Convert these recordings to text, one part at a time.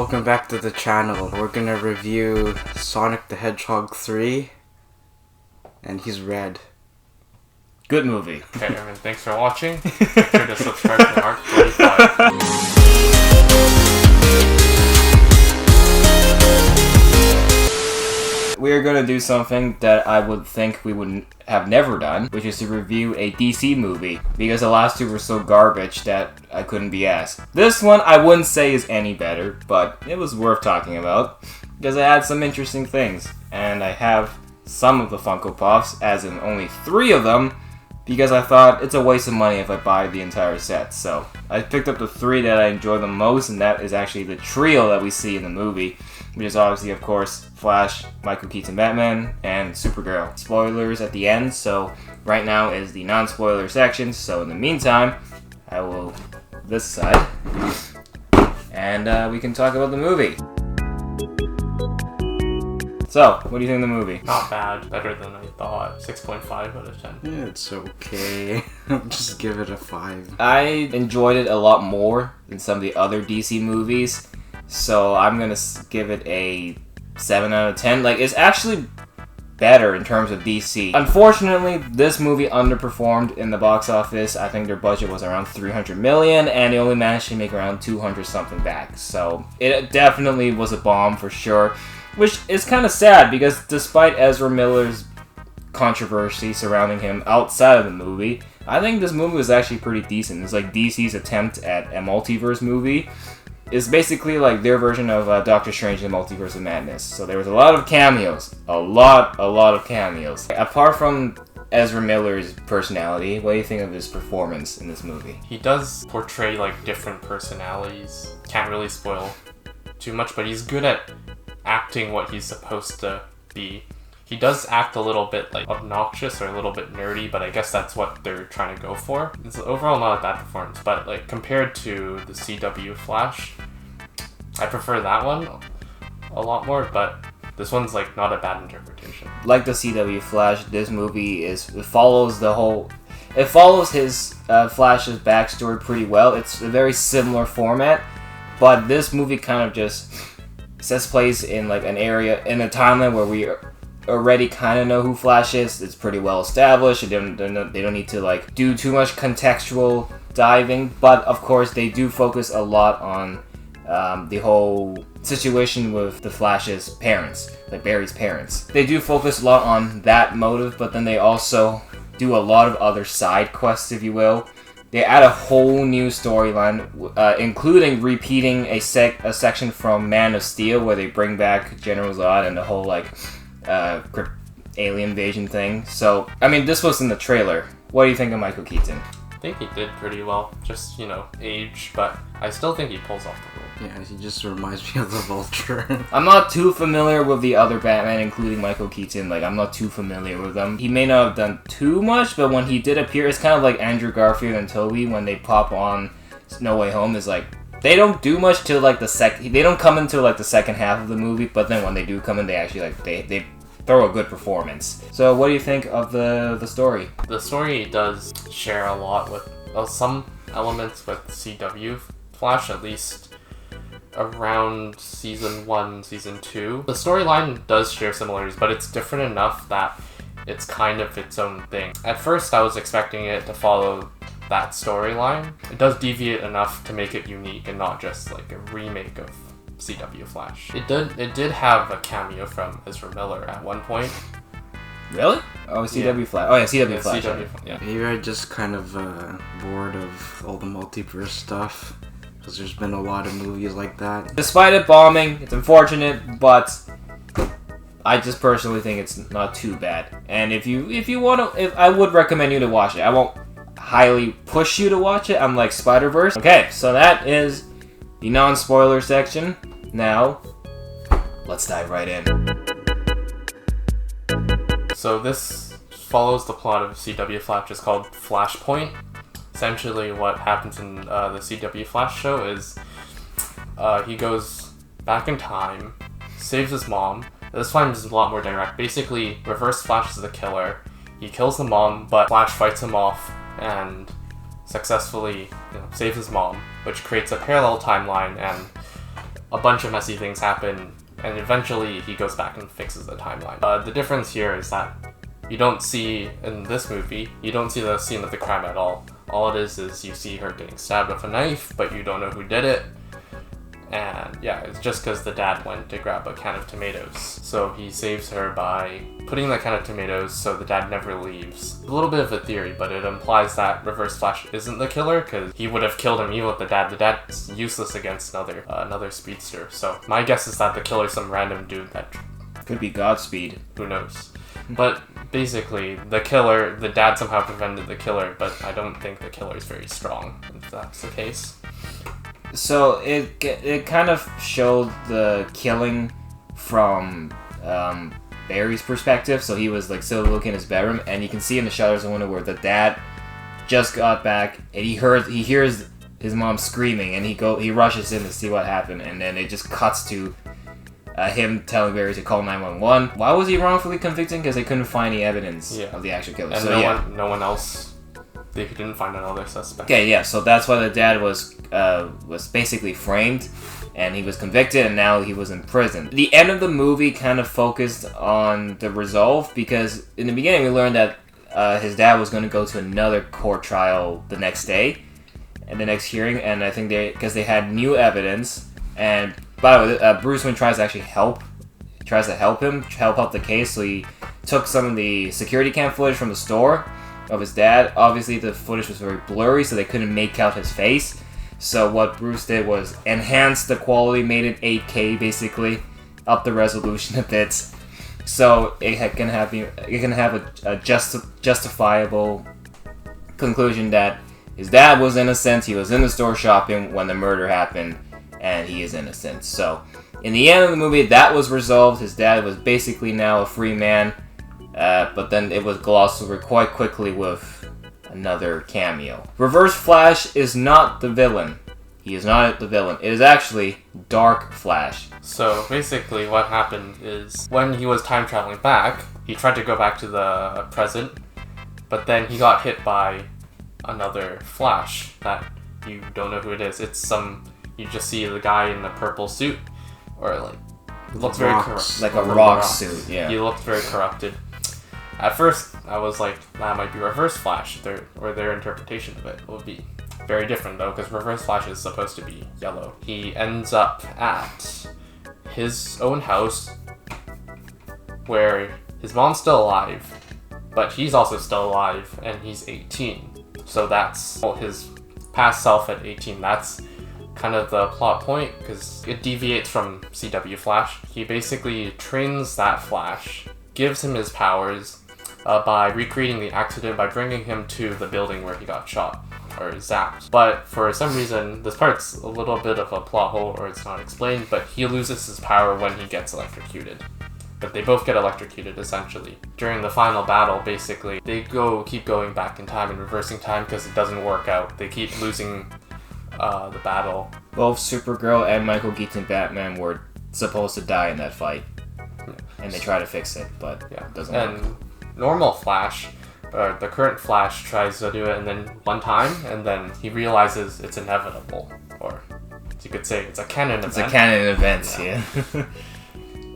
welcome back to the channel. We're gonna review Sonic the Hedgehog 3, and he's red. Good movie. Okay, everyone, thanks for watching. Make sure to subscribe to Mark 45. We are going to do something that I would think we would have never done, which is to review a DC movie, because the last two were so garbage that I couldn't be asked. This one I wouldn't say is any better, but it was worth talking about, because it had some interesting things, and I have some of the Funko Pops, as in only 3 of them, because I thought it's a waste of money if I buy the entire set. So I picked up the 3 that I enjoy the most, and that is actually the trio that we see in the movie, which is obviously, of course, Flash, Michael Keaton Batman, and Supergirl. Spoilers at the end, so right now is the non-spoiler section, so in the meantime, I will this side, and we can talk about the movie. So, what do you think of the movie? Not bad. Better than I thought. 6.5 out of 10. Yeah, it's okay. Just give it a 5. I enjoyed it a lot more than some of the other DC movies, so I'm gonna give it a 7 out of 10. Like, it's actually better in terms of DC. Unfortunately, this movie underperformed in the box office. I think their budget was around $300 million, and they only managed to make around 200 something back. So it definitely was a bomb for sure, which is kind of sad because despite Ezra Miller's controversy surrounding him outside of the movie, I think this movie was actually pretty decent. It's like DC's attempt at a multiverse movie. It's basically like their version of Doctor Strange and the Multiverse of Madness. So there was a lot of cameos. A lot of cameos. Apart from Ezra Miller's personality, what do you think of his performance in this movie? He does portray like different personalities. Can't really spoil too much, but he's good at acting what he's supposed to be. He does act a little bit like obnoxious or a little bit nerdy, but I guess that's what they're trying to go for. It's overall not a bad performance, but like compared to the CW Flash, I prefer that one a lot more, but this one's like not a bad interpretation. Like the CW Flash, this movie follows his Flash's backstory pretty well. It's a very similar format, but this movie kind of just sets place in like an area in a timeline where we already kind of know who Flash is. It's pretty well established. They don't need to like do too much contextual diving, but of course they do focus a lot on the whole situation with the Flash's parents, like Barry's parents. They do focus a lot on that motive, but then they also do a lot of other side quests, if you will. They add a whole new storyline, including repeating a section from Man of Steel where they bring back General Zod and the whole like alien invasion thing. So, I mean, this was in the trailer. What do you think of Michael Keaton? I think he did pretty well. Just, age, but I still think he pulls off the role. Yeah, he just reminds me of the Vulture. I'm not too familiar with the other Batman, including Michael Keaton. Like, I'm not too familiar with them. He may not have done too much, but when he did appear, it's kind of like Andrew Garfield and Tobey when they pop on No Way Home. Is like, they don't do much till like they don't come into like the second half of the movie, but then when they do come in, they actually like they throw a good performance. So what do you think of the story? The story does share a lot with some elements with CW Flash, at least around season 1, season 2. The storyline does share similarities, but it's different enough that it's kind of its own thing. At first I was expecting it to follow that storyline. It does deviate enough to make it unique and not just like a remake of CW Flash. It did have a cameo from Ezra Miller at one point. Really? Oh, CW Flash. Oh yeah, CW Flash. Yeah. Maybe I'm just kind of bored of all the multiverse stuff, because there's been a lot of movies like that. Despite it bombing, it's unfortunate, but I just personally think it's not too bad. And if you want to, I would recommend you to watch it. I won't highly push you to watch it. I'm like Spider-Verse. Okay, so that is the non-spoiler section. Now, let's dive right in. So this follows the plot of CW Flash. It's called Flashpoint. Essentially what happens in the CW Flash show is he goes back in time, saves his mom. This time is a lot more direct. Basically, Reverse Flash is the killer. He kills the mom, but Flash fights him off and successfully saves his mom, which creates a parallel timeline, and a bunch of messy things happen, and eventually he goes back and fixes the timeline. The difference here is that you don't see, in this movie, you don't see the scene of the crime at all. All it is you see her getting stabbed with a knife, but you don't know who did it. And yeah, it's just because the dad went to grab a can of tomatoes. So he saves her by putting the can of tomatoes so the dad never leaves. A little bit of a theory, but it implies that Reverse Flash isn't the killer because he would have killed him even with the dad. The dad's useless against another speedster. So my guess is that the killer's some random dude that... Could be Godspeed. Who knows? But basically, the dad somehow prevented the killer, but I don't think the killer is very strong, if that's the case. So it kind of showed the killing from Barry's perspective. So he was like still looking in his bedroom, and you can see in the shutters of the window where the dad just got back, and he hears his mom screaming, and he rushes in to see what happened, and then it just cuts to him telling Barry to call 911. Why was he wrongfully convicted? Because they couldn't find any evidence of the actual killer. And so no one else. They didn't find another suspect. Okay, yeah. So that's why the dad was basically framed, and he was convicted, and now he was in prison. The end of the movie kind of focused on the resolve, because in the beginning we learned that his dad was going to go to another court trial the next day, and the next hearing, and I think because they had new evidence. And by the way, Bruce Wayne tries to help out the case. So he took some of the security cam footage from the store of his dad. Obviously, the footage was very blurry, so they couldn't make out his face. So what Bruce did was enhance the quality, made it 8K basically, up the resolution a bit, so it can have a justifiable conclusion that his dad was innocent. He was in the store shopping when the murder happened, and he is innocent. So in the end of the movie, that was resolved. His dad was basically now a free man. But then it was glossed over quite quickly with another cameo. Reverse Flash is not the villain. He is not the villain. It is actually Dark Flash. So basically what happened is when he was time traveling back, he tried to go back to the present, but then he got hit by another Flash that you don't know who it is. You just see the guy in the purple suit, or like, it looks very corrupt. Like a rock suit, yeah. He looked very corrupted. At first, I was like, that might be Reverse Flash, their interpretation of it would be very different, though, because Reverse Flash is supposed to be yellow. He ends up at his own house, where his mom's still alive, but he's also still alive, and he's 18. So that's his past self at 18. That's kind of the plot point, because it deviates from CW Flash. He basically trains that Flash, gives him his powers, by recreating the accident by bringing him to the building where he got shot or zapped. But for some reason, this part's a little bit of a plot hole, or it's not explained, but he loses his power when he gets electrocuted. But they both get electrocuted, essentially. During the final battle, basically, they keep going back in time and reversing time because it doesn't work out. They keep losing the battle. Both Supergirl and Michael Keaton Batman were supposed to die in that fight. Yeah. And they try to fix it, but it doesn't work. Normal Flash, or the current Flash, tries to do it and then one time, and then he realizes it's inevitable, or you could say it's a canon event. It's a canon event, yeah.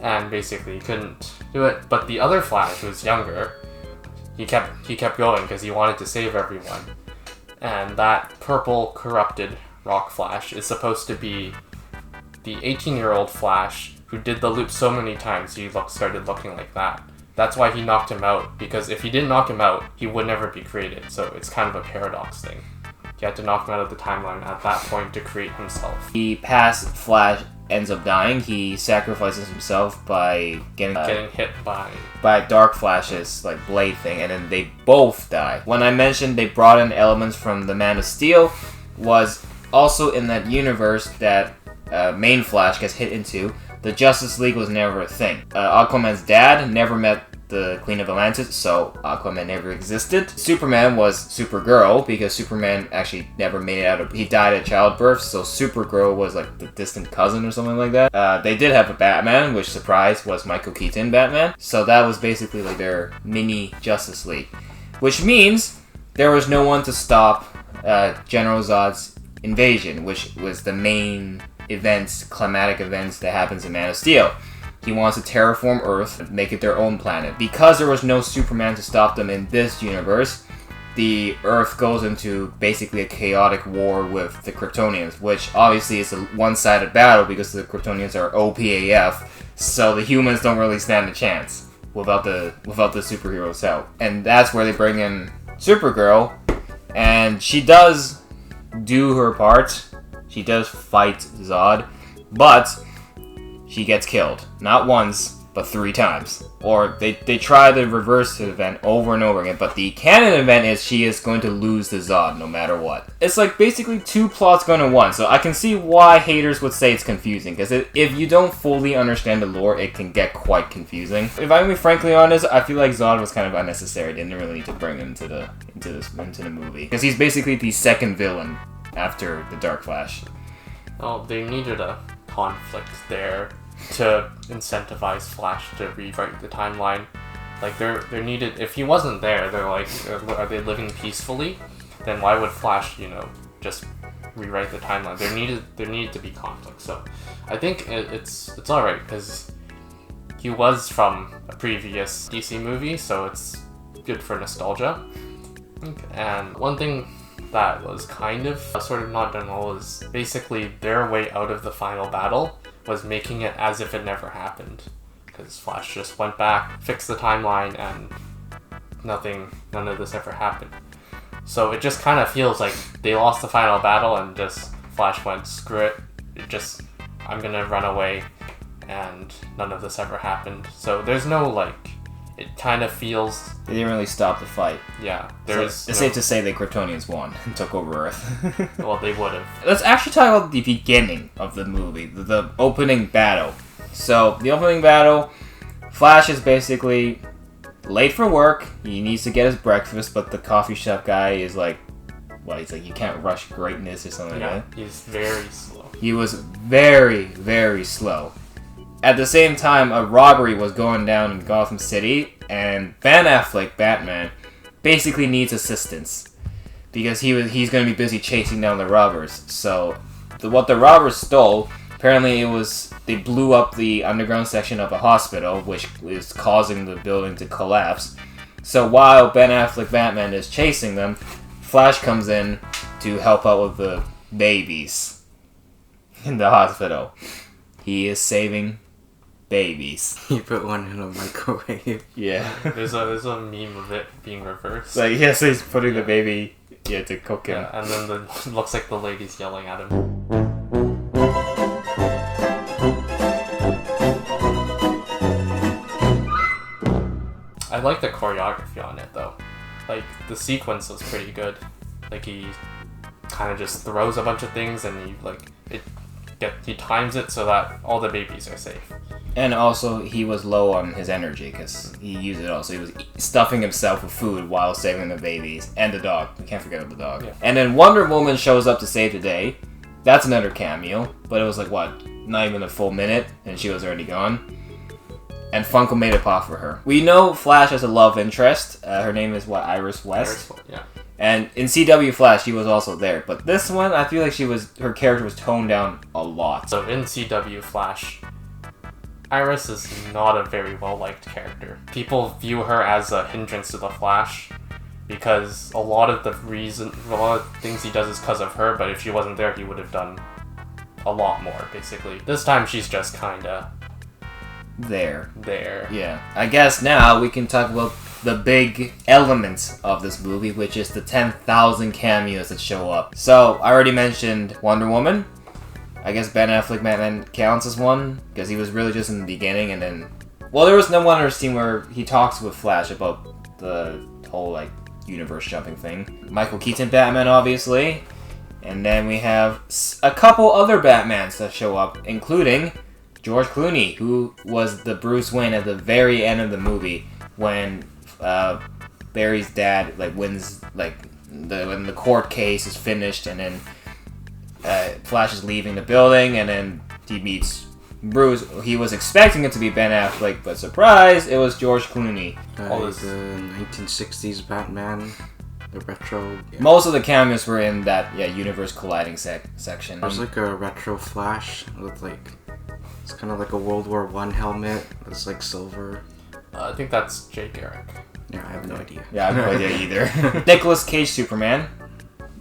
And basically he couldn't do it, but the other Flash, who's younger, he kept going because he wanted to save everyone. And that purple corrupted Rock Flash is supposed to be the 18-year-old Flash who did the loop so many times he started looking like that. That's why he knocked him out, because if he didn't knock him out, he would never be created. So it's kind of a paradox thing. He had to knock him out of the timeline at that point to create himself. The past Flash ends up dying. He sacrifices himself by getting hit by Dark Flash's like blade thing, and then they both die. When I mentioned they brought in elements from the Man of Steel, was also in that universe that main Flash gets hit into. The Justice League was never a thing. Aquaman's dad never met the Queen of Atlantis, so Aquaman never existed. Superman was Supergirl, because Superman actually never made it out he died at childbirth, so Supergirl was like the distant cousin or something like that. They did have a Batman, which, surprise, was Michael Keaton Batman. So that was basically like their mini Justice League. Which means there was no one to stop General Zod's invasion, which was the main climatic events that happens in Man of Steel. He wants to terraform Earth and make it their own planet. Because there was no Superman to stop them in this universe, the Earth goes into basically a chaotic war with the Kryptonians, which obviously is a one-sided battle because the Kryptonians are OPAF, so the humans don't really stand a chance without the superheroes' help. And that's where they bring in Supergirl, and she does do her part. She does fight Zod, but she gets killed. Not once, but 3 times. Or they try to reverse the event over and over again, but the canon event is she is going to lose to Zod no matter what. It's like basically 2 plots going to 1, so I can see why haters would say it's confusing, because if you don't fully understand the lore, it can get quite confusing. If I'm being frankly honest, I feel like Zod was kind of unnecessary. They didn't really need to bring him into the movie, because he's basically the second villain after the Dark Flash. Oh, they needed a conflict there to incentivize Flash to rewrite the timeline. Like, they're needed. If he wasn't there, they're like, are they living peacefully? Then why would Flash, just rewrite the timeline? There needed to be conflict. So, I think it's all right because he was from a previous DC movie, so it's good for nostalgia. And one thing that was kind of sort of not done well is basically their way out of the final battle was making it as if it never happened, because Flash just went back, fixed the timeline, and none of this ever happened. So it just kind of feels like they lost the final battle and just Flash went, screw it, I'm gonna run away, and none of this ever happened. So there's no it kind of feels... They didn't really stop the fight. Yeah. It's safe to say the Kryptonians won and took over Earth. Well, they would have. Let's actually talk about the beginning of the movie, the opening battle. So, the opening battle, Flash is basically late for work. He needs to get his breakfast, but the coffee shop guy is like, he's like, you can't rush greatness or something like that. He's very slow. He was very, very slow. At the same time, a robbery was going down in Gotham City, and Ben Affleck, Batman, basically needs assistance because he's going to be busy chasing down the robbers. So, what the robbers stole, apparently they blew up the underground section of a hospital, which is causing the building to collapse. So while Ben Affleck, Batman, is chasing them, Flash comes in to help out with the babies in the hospital. He is saving babies. You put one in a microwave. Yeah. There's a meme of it being reversed. So yes, he's putting the baby to cook him. Yeah, and then looks like the lady's yelling at him. I like the choreography on it though. Like the sequence was pretty good. Like he kind of just throws a bunch of things and he times it so that all the babies are safe. And also, he was low on his energy because he used it all. So he was stuffing himself with food while saving the babies and the dog. We can't forget about the dog. Yeah. And then Wonder Woman shows up to save the day. That's another cameo, but it was not even a full minute, and she was already gone. And Funko made a pop for her. We know Flash has a love interest. Her name is Iris West. Yeah. And in CW Flash, she was also there. But this one, I feel like her character was toned down a lot. So in CW Flash, Iris is not a very well-liked character. People view her as a hindrance to the Flash because a lot of things he does is because of her, but if she wasn't there, he would have done a lot more, basically. This time, she's just kinda... There. Yeah. I guess now we can talk about the big elements of this movie, which is the 10,000 cameos that show up. So, I already mentioned Wonder Woman. I guess Ben Affleck Batman counts as one, because he was really just in the beginning, and then... Well, there was no one other scene where he talks with Flash about the whole, universe jumping thing. Michael Keaton Batman, obviously. And then we have a couple other Batmans that show up, including George Clooney, who was the Bruce Wayne at the very end of the movie when Barry's dad wins when the court case is finished, and then Flash is leaving the building, and then he meets Bruce. He was expecting it to be Ben Affleck, but surprise, it was George Clooney. The 1960s Batman the retro. Yeah. Most of the cameos were in that universe colliding section. There's like a retro Flash with like it's kind of like a World War I helmet. It's like silver. I think that's Jay Garrick. Yeah, I have no idea. Yeah, I have no idea either. Nicolas Cage Superman.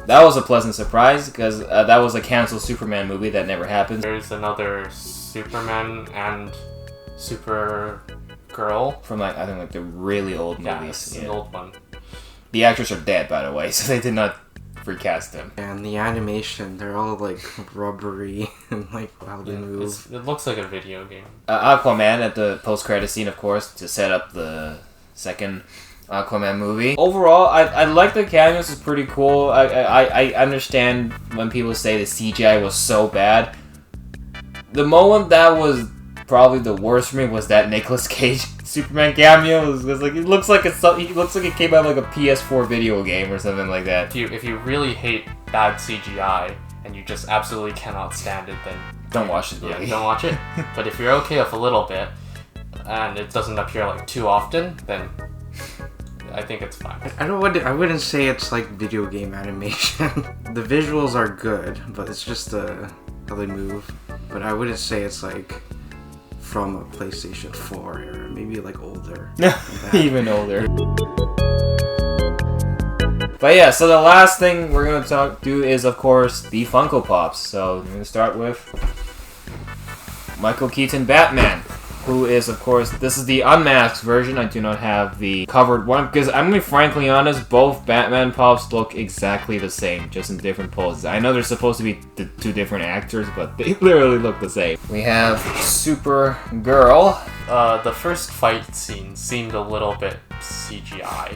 That was a pleasant surprise because that was a canceled Superman movie that never happened. There's another Superman and Supergirl. From like I think like the really old Yeah, movies. it's an old one. The actors are dead, by the way, so they did not recast them. And the animation, they're all like rubbery and like how they move. It looks like a video game. Aquaman at the post-credit scene, of course, to set up the second Aquaman movie. Overall, I like the cameos. It's pretty cool. I understand when people say the CGI was so bad. The moment that was probably the worst for me was that Nicolas Cage Superman cameo. It was like it looks like it came out of like a PS4 video game or something like that. If you really hate bad CGI and you just absolutely cannot stand it, then Don't watch the movie. yeah, don't watch it. But if you're okay with a little bit and it doesn't appear like too often, then I think it's fine. I wouldn't say it's like video game animation. The visuals are good, but it's just how they move. But I wouldn't say it's like from a PlayStation 4 era, maybe like older. Even older. But yeah, so the last thing we're gonna do is of course the Funko Pops. So we're gonna start with Michael Keaton Batman, who is of course this is the unmasked version. I do not have the covered one because I'm gonna be frankly honest, both Batman Pops look exactly the same, just in different poses. I know they're supposed to be the two different actors, but they literally look the same. We have Supergirl. The first fight scene seemed a little bit CGI.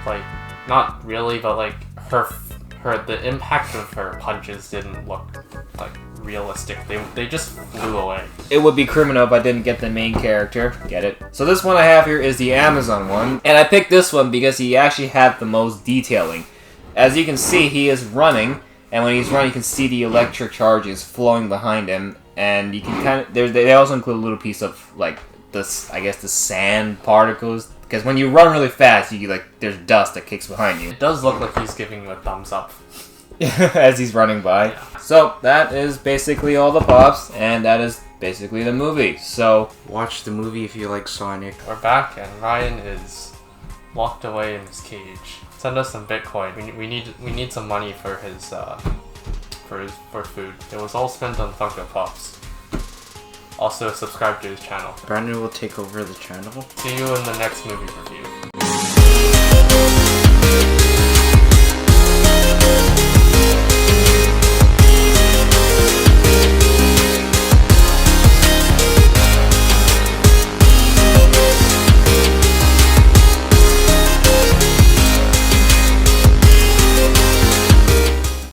Like, not really, but like the impact of her punches didn't look like realistic. They just flew away. It would be criminal if I didn't get the main character. Get it? So this one I have here is the Amazon one. And I picked this one because he actually had the most detailing. As you can see, he is running. And when he's running, you can see the electric charges flowing behind him. And you can kind of... They also include a little piece of, like, this, I guess, the sand particles. Because when you run really fast, there's dust that kicks behind you. It does look like he's giving you a thumbs up. As he's running by. Yeah. So, that is basically all the Pops, and that is basically the movie. So, Watch the movie if you like Sonic. We're back, and Ryan is locked away in his cage. Send us some Bitcoin. We need some money for his for food. It was all spent on Funko Pops. Also, subscribe to his channel. Brandon will take over the channel. See you in the next movie review.